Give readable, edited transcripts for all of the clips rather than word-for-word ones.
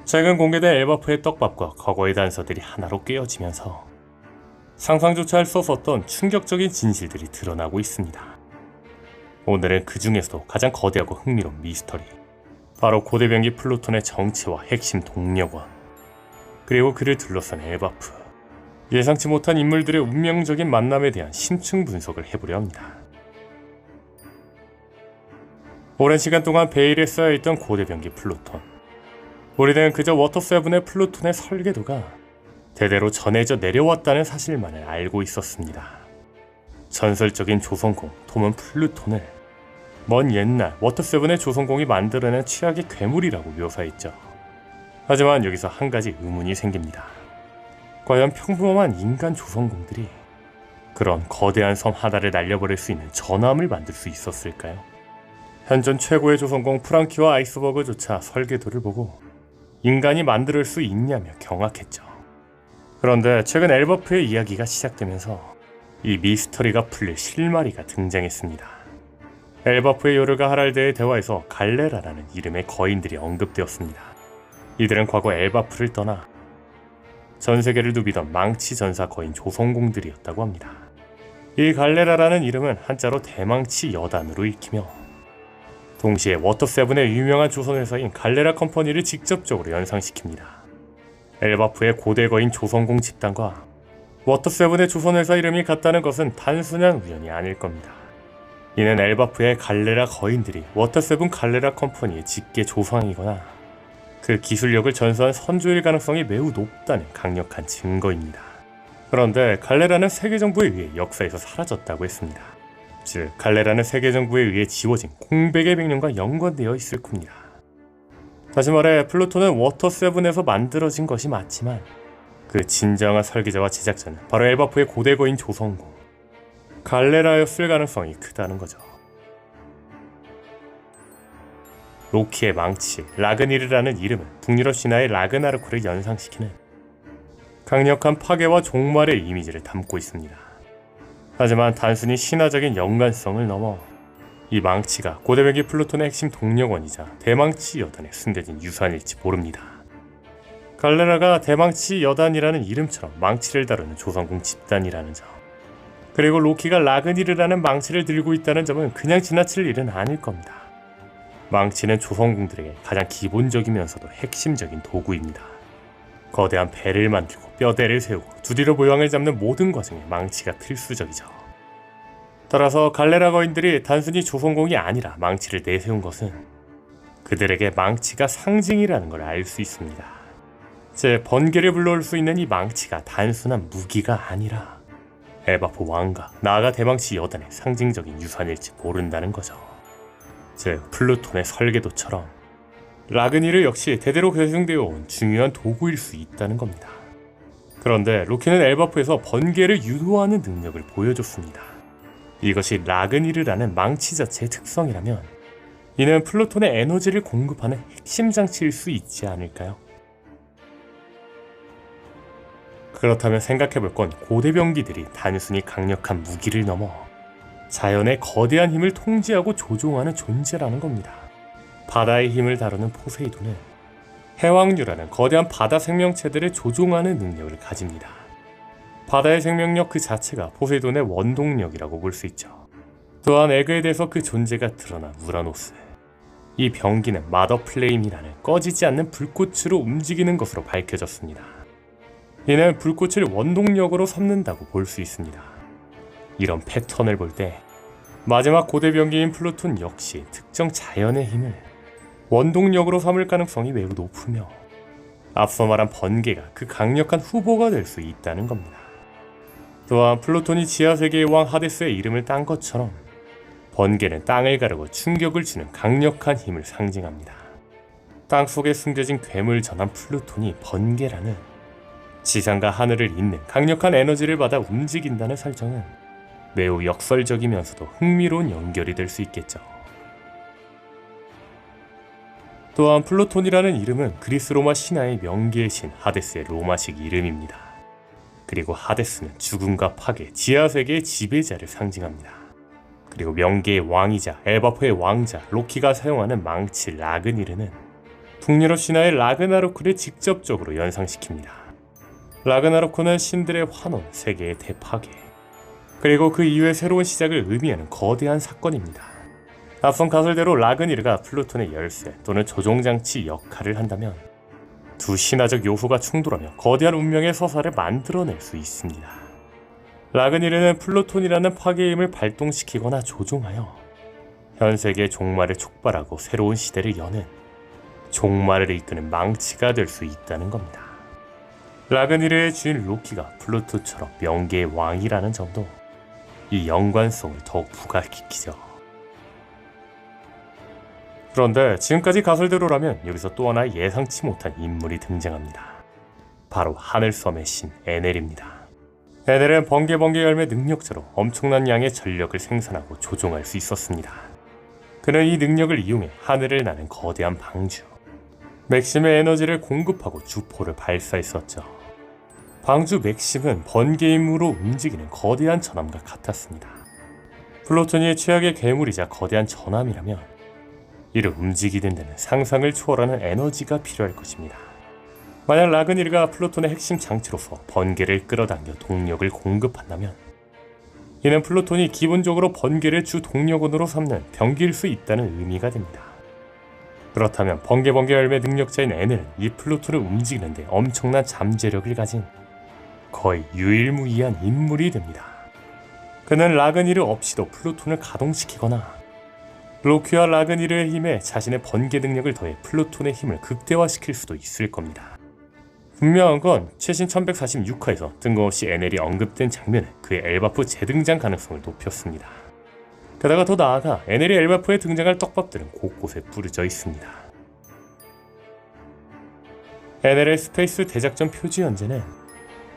최근 공개된 엘바프의 떡밥과 과거의 단서들이 하나로 깨어지면서 상상조차 할 수 없었던 충격적인 진실들이 드러나고 있습니다. 오늘은 그 중에서도 가장 거대하고 흥미로운 미스터리, 바로 고대병기 플루톤의 정체와 핵심 동력원, 그리고 그를 둘러싼 엘바프, 예상치 못한 인물들의 운명적인 만남에 대한 심층 분석을 해보려 합니다. 오랜 시간 동안 베일에 쌓여있던 고대병기 플루톤, 우리는 그저 워터7의 플루톤의 설계도가 대대로 전해져 내려왔다는 사실만을 알고 있었습니다. 전설적인 조성공 톰은 플루톤을 먼 옛날 워터7의 조성공이 만들어낸 최악의 괴물이라고 묘사했죠. 하지만 여기서 한 가지 의문이 생깁니다. 과연 평범한 인간 조성공들이 그런 거대한 섬 하나를 날려버릴 수 있는 전함을 만들 수 있었을까요? 현존 최고의 조성공 프랑키와 아이스버그조차 설계도를 보고 인간이 만들 수 있냐며 경악했죠. 그런데 최근 엘바프의 이야기가 시작되면서 이 미스터리가 풀릴 실마리가 등장했습니다. 엘바프의 요르가 하랄드의 대화에서 갈레라라는 이름의 거인들이 언급되었습니다. 이들은 과거 엘바프를 떠나 전 세계를 누비던 망치 전사 거인 조성공들이었다고 합니다. 이 갈레라라는 이름은 한자로 대망치 여단으로 읽히며 동시에 워터7의 유명한 조선회사인 갈레라 컴퍼니를 직접적으로 연상시킵니다. 엘바프의 고대 거인 조성공 집단과 워터7의 조선회사 이름이 같다는 것은 단순한 우연이 아닐 겁니다. 이는 엘바프의 갈레라 거인들이 워터7 갈레라 컴퍼니의 직계 조상이거나 그 기술력을 전수한 선조일 가능성이 매우 높다는 강력한 증거입니다. 그런데 갈레라는 세계 정부에 의해 역사에서 사라졌다고 했습니다. 즉, 갈레라는 세계 정부에 의해 지워진 공백의 백년과 연관되어 있을 겁니다. 다시 말해 플루톤은 워터7에서 만들어진 것이 맞지만 그 진정한 설계자와 제작자는 바로 엘바프의 고대 거인 조성공 갈레라였을 가능성이 크다는 거죠. 로키의 망치 라그니르라는 이름은 북유럽 신화의 라그나르크를 연상시키는 강력한 파괴와 종말의 이미지를 담고 있습니다. 하지만 단순히 신화적인 연관성을 넘어 이 망치가 고대병기 플루톤의 핵심 동력원이자 대망치 여단에 숨겨진 유산일지 모릅니다. 갈레라가 대망치 여단이라는 이름처럼 망치를 다루는 조성공 집단이라는 점, 그리고 로키가 라그니르라는 망치를 들고 있다는 점은 그냥 지나칠 일은 아닐 겁니다. 망치는 조성공들에게 가장 기본적이면서도 핵심적인 도구입니다. 거대한 배를 만들고 뼈대를 세우고 두디로 모양을 잡는 모든 과정에 망치가 필수적이죠. 따라서 갈레라 거인들이 단순히 조성공이 아니라 망치를 내세운 것은 그들에게 망치가 상징이라는 걸 알 수 있습니다. 제 번개를 불러올 수 있는 이 망치가 단순한 무기가 아니라 엘바프 왕가, 나아가 대망치 여단의 상징적인 유산일지 모른다는 거죠. 즉, 플루톤의 설계도처럼 라그니르 역시 대대로 계승되어 온 중요한 도구일 수 있다는 겁니다. 그런데 로키는 엘바프에서 번개를 유도하는 능력을 보여줬습니다. 이것이 라그니르라는 망치 자체의 특성이라면 이는 플루톤의 에너지를 공급하는 핵심 장치일 수 있지 않을까요? 그렇다면 생각해볼 건 고대병기들이 단순히 강력한 무기를 넘어 자연의 거대한 힘을 통제하고 조종하는 존재라는 겁니다. 바다의 힘을 다루는 포세이돈은 해왕류라는 거대한 바다 생명체들을 조종하는 능력을 가집니다. 바다의 생명력 그 자체가 포세이돈의 원동력이라고 볼 수 있죠. 또한 에그에 대해서 그 존재가 드러난 우라노스, 이 병기는 마더 플레임이라는 꺼지지 않는 불꽃으로 움직이는 것으로 밝혀졌습니다. 이는 불꽃을 원동력으로 삼는다고 볼 수 있습니다. 이런 패턴을 볼 때 마지막 고대병기인 플루톤 역시 특정 자연의 힘을 원동력으로 삼을 가능성이 매우 높으며 앞서 말한 번개가 그 강력한 후보가 될 수 있다는 겁니다. 또한 플루톤이 지하세계의 왕 하데스의 이름을 딴 것처럼 번개는 땅을 가르고 충격을 주는 강력한 힘을 상징합니다. 땅속에 숨겨진 괴물 전함 플루톤이 번개라는 지상과 하늘을 잇는 강력한 에너지를 받아 움직인다는 설정은 매우 역설적이면서도 흥미로운 연결이 될 수 있겠죠. 또한 플루톤이라는 이름은 그리스 로마 신화의 명계의 신 하데스의 로마식 이름입니다. 그리고 하데스는 죽음과 파괴, 지하세계의 지배자를 상징합니다. 그리고 명계의 왕이자 엘바프의 왕자 로키가 사용하는 망치 라그니르는 북유럽 신화의 라그나로크를 직접적으로 연상시킵니다. 라그나로크는 신들의 환원, 세계의 대파괴, 그리고 그 이후의 새로운 시작을 의미하는 거대한 사건입니다. 앞선 가설대로 라그니르가 플루톤의 열쇠 또는 조종장치 역할을 한다면 두 신화적 요소가 충돌하며 거대한 운명의 서사를 만들어낼 수 있습니다. 라그니르는 플루톤이라는 파괴의 힘을 발동시키거나 조종하여 현 세계의 종말을 촉발하고 새로운 시대를 여는 종말을 이끄는 망치가 될 수 있다는 겁니다. 라그니르의 주인 로키가 플루토처럼 명계의 왕이라는 점도 이 연관성을 더욱 부각시키죠. 그런데 지금까지 가설대로라면 여기서 또 하나 예상치 못한 인물이 등장합니다. 바로 하늘섬의 신 에넬입니다. 에넬은 번개 열매 능력자로 엄청난 양의 전력을 생산하고 조종할 수 있었습니다. 그는 이 능력을 이용해 하늘을 나는 거대한 방주 맥심의 에너지를 공급하고 주포를 발사했었죠. 방주 맥심은 번개의 힘으로 움직이는 거대한 전함과 같았습니다. 플루톤이 최악의 괴물이자 거대한 전함이라면 이를 움직이는 데는 상상을 초월하는 에너지가 필요할 것입니다. 만약 라그니르가 플루톤의 핵심 장치로서 번개를 끌어당겨 동력을 공급한다면 이는 플루톤이 기본적으로 번개를 주 동력원으로 삼는 병기일 수 있다는 의미가 됩니다. 그렇다면 번개 열매 능력자인 에넬은 이 플루톤을 움직이는 데 엄청난 잠재력을 가진 거의 유일무이한 인물이 됩니다. 그는 라그니르 없이도 플루톤을 가동시키거나 로키와 라그니르의 힘에 자신의 번개 능력을 더해 플루톤의 힘을 극대화시킬 수도 있을 겁니다. 분명한 건 최신 1146화에서 뜬금없이 에넬이 언급된 장면은 그의 엘바프 재등장 가능성을 높였습니다. 게다가 더 나아가 에넬이 엘바프에 등장할 떡밥들은 곳곳에 뿌려져 있습니다. 에넬의 스페이스 대작전 표지 연재는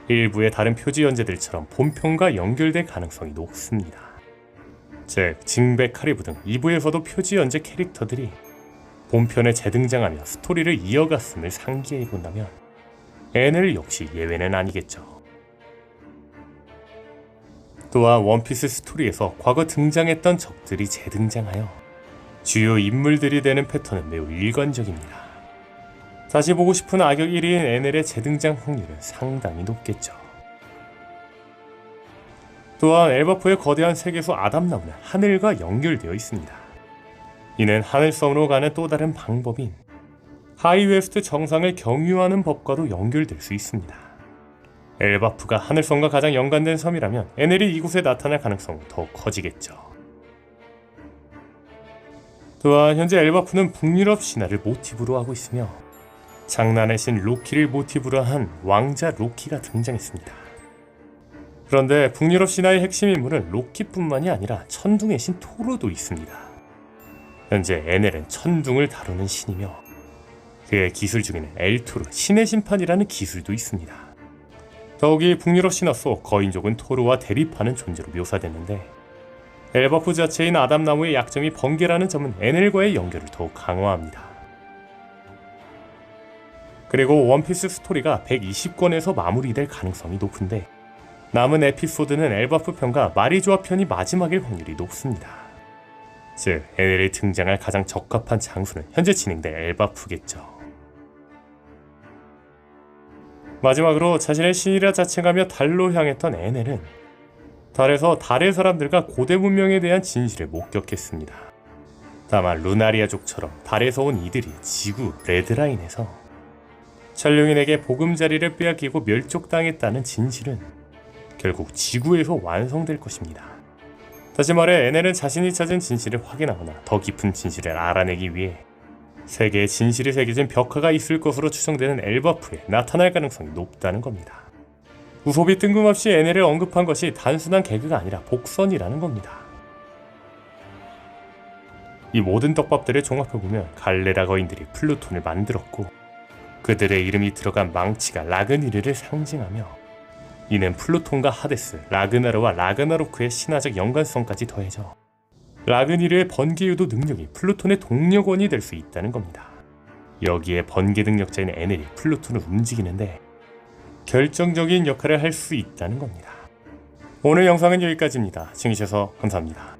일부의 다른 표지 연재들처럼 본편과 연결될 가능성이 높습니다. 즉, 징베, 카리브 등 2부에서도 표지 연재 캐릭터들이 본편에 재등장하며 스토리를 이어갔음을 상기해본다면 에넬 역시 예외는 아니겠죠. 또한 원피스 스토리에서 과거 등장했던 적들이 재등장하여 주요 인물들이 되는 패턴은 매우 일관적입니다. 다시 보고 싶은 악역 1위인 에넬의 재등장 확률은 상당히 높겠죠. 또한 엘바프의 거대한 세계수 아담나무는 하늘과 연결되어 있습니다. 이는 하늘섬으로 가는 또 다른 방법인 하이웨스트 정상을 경유하는 법과도 연결될 수 있습니다. 엘바프가 하늘섬과 가장 연관된 섬이라면 에넬이 이곳에 나타날 가능성은 더욱 커지겠죠. 또한 현재 엘바프는 북유럽 신화를 모티브로 하고 있으며 장난의 신 로키를 모티브로 한 왕자 로키가 등장했습니다. 그런데 북유럽 신화의 핵심 인물은 로키뿐만이 아니라 천둥의 신 토르도 있습니다. 현재 에넬은 천둥을 다루는 신이며 그의 기술 중에는 엘투르, 신의 심판이라는 기술도 있습니다. 더욱이 북유럽 신화 속 거인족은 토르와 대립하는 존재로 묘사됐는데 엘바프 자체인 아담나무의 약점이 번개라는 점은 에넬과의 연결을 더욱 강화합니다. 그리고 원피스 스토리가 120권에서 마무리될 가능성이 높은데 남은 에피소드는 엘바프 편과 마리조아 편이 마지막일 확률이 높습니다. 즉, 에넬이 등장할 가장 적합한 장소는 현재 진행된 엘바프겠죠. 마지막으로 자신의 신이라 자칭하며 달로 향했던 에넬은 달에서 달의 사람들과 고대 문명에 대한 진실을 목격했습니다. 다만 루나리아족처럼 달에서 온 이들이 지구 레드라인에서 천룡인에게 보금자리를 빼앗기고 멸족당했다는 진실은 결국 지구에서 완성될 것입니다. 다시 말해 에넬은 자신이 찾은 진실을 확인하거나 더 깊은 진실을 알아내기 위해 세계에 진실이 새겨진 벽화가 있을 것으로 추정되는 엘바프에 나타날 가능성이 높다는 겁니다. 우섭이 뜬금없이 에넬을 언급한 것이 단순한 개그가 아니라 복선이라는 겁니다. 이 모든 떡밥들을 종합해보면 갈레라 거인들이 플루톤을 만들었고 그들의 이름이 들어간 망치가 라그니르를 상징하며 이는 플루톤과 하데스, 라그나르와 라그나로크의 신화적 연관성까지 더해져 라그니르의 번개유도 능력이 플루톤의 동력원이 될 수 있다는 겁니다. 여기에 번개 능력자인 에넬이 플루톤을 움직이는데 결정적인 역할을 할 수 있다는 겁니다. 오늘 영상은 여기까지입니다. 시청해주셔서 감사합니다.